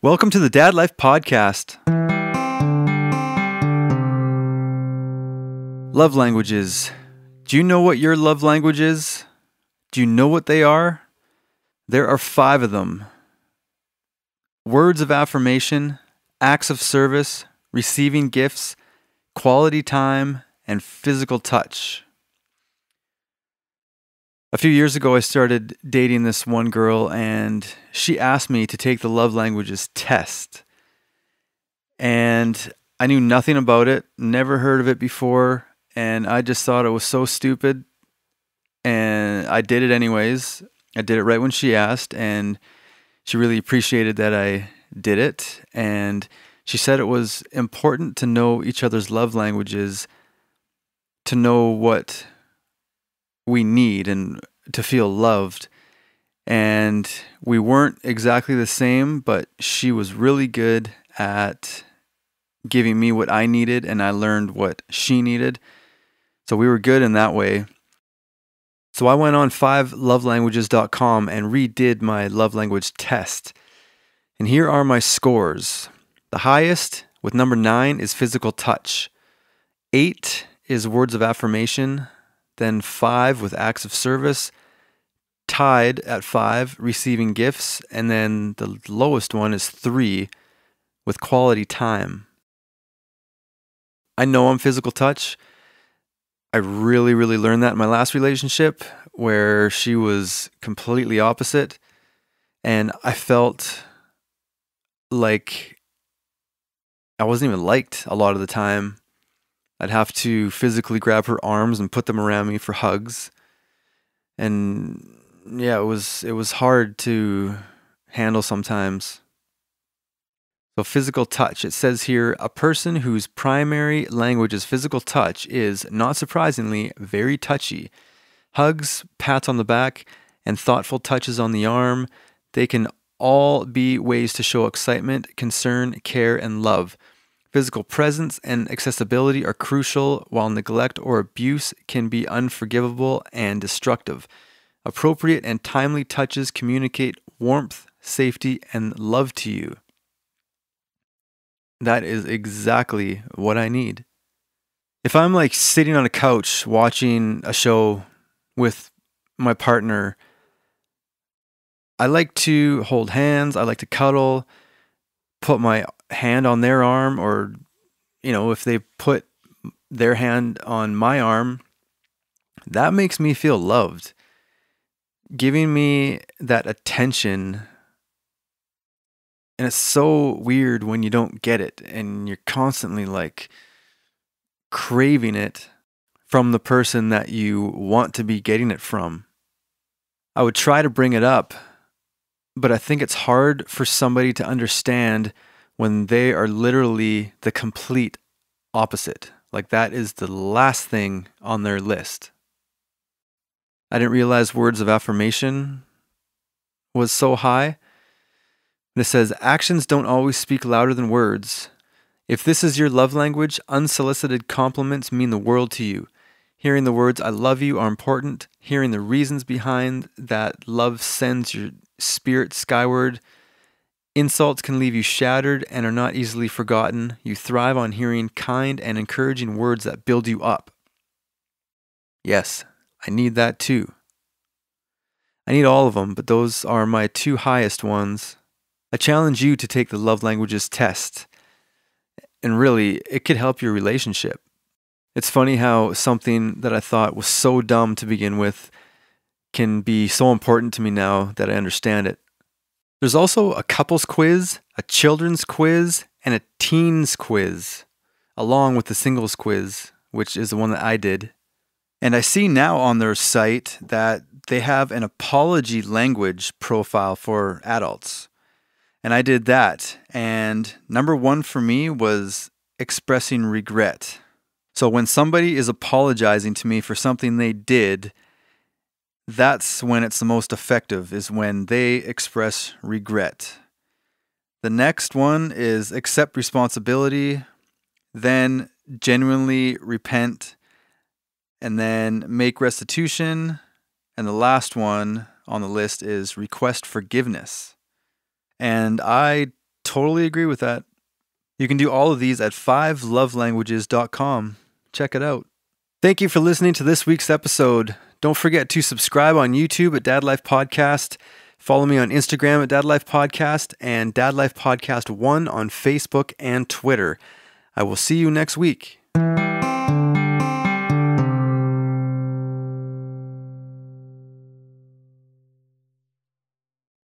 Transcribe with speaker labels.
Speaker 1: Welcome to the Dadlife podcast. Love languages. Do you know what your love language is? Do you know what they are? There are 5 of them. Words of affirmation, acts of service, receiving gifts, quality time, and physical touch. A few years ago, I started dating this one girl, and she asked me to take the love languages test. And I knew nothing about it, never heard of it before, and I just thought it was so stupid. And I did it anyways. I did it right when she asked, and she really appreciated that I did it. And she said it was important to know each other's love languages, to know what we need and to feel loved. And we weren't exactly the same, but she was really good at giving me what I needed, and I learned what she needed. So we were good in that way. So I went on 5lovelanguages.com and redid my love language test. And here are my scores. The highest, with number 9, is physical touch. 8 is words of affirmation. Then 5 with acts of service. Tied at 5, receiving gifts. And then the lowest one is 3 with quality time. I know I'm physical touch. I really learned that in my last relationship, where she was completely opposite. And I felt like I wasn't even liked a lot of the time. I'd have to physically grab her arms and put them around me for hugs. And yeah, it was hard to handle sometimes. So physical touch, it says here, a person whose primary language is physical touch is, not surprisingly, very touchy. Hugs, pats on the back, and thoughtful touches on the arm, they can all be ways to show excitement, concern, care, and love. Physical presence and accessibility are crucial, while neglect or abuse can be unforgivable and destructive. Appropriate and timely touches communicate warmth, safety, and love to you. That is exactly what I need. If I'm like sitting on a couch watching a show with my partner, I like to hold hands, I like to cuddle, put my hand on their arm, or, if they put their hand on my arm, that makes me feel loved. Giving me that attention. And it's so weird when you don't get it and you're constantly like craving it from the person that you want to be getting it from. I would try to bring it up, but I think it's hard for somebody to understand when they are literally the complete opposite. Like that is the last thing on their list. I didn't realize words of affirmation was so high. And it says, actions don't always speak louder than words. If this is your love language, unsolicited compliments mean the world to you. Hearing the words, I love you, are important. Hearing the reasons behind that love sends your spirit skyward. Insults can leave you shattered and are not easily forgotten. You thrive on hearing kind and encouraging words that build you up. Yes, I need that too. I need all of them, but those are my 2 highest ones. I challenge you to take the love languages test, and really, it could help your relationship. It's funny how something that I thought was so dumb to begin with can be so important to me now that I understand it. There's also a couples quiz, a children's quiz, and a teens quiz, along with the singles quiz, which is the one that I did. And I see now on their site that they have an apology language profile for adults. And I did that. And number 1 for me was expressing regret. So when somebody is apologizing to me for something they did, that's when it's the most effective, is when they express regret. The next one is accept responsibility, then genuinely repent, and then make restitution. And the last one on the list is request forgiveness. And I totally agree with that. You can do all of these at 5lovelanguages.com. Check it out. Thank you for listening to this week's episode. Don't forget to subscribe on YouTube at Dadlife Podcast. Follow me on Instagram at Dadlife Podcast and Dadlife Podcast 1 on Facebook and Twitter. I will see you next week.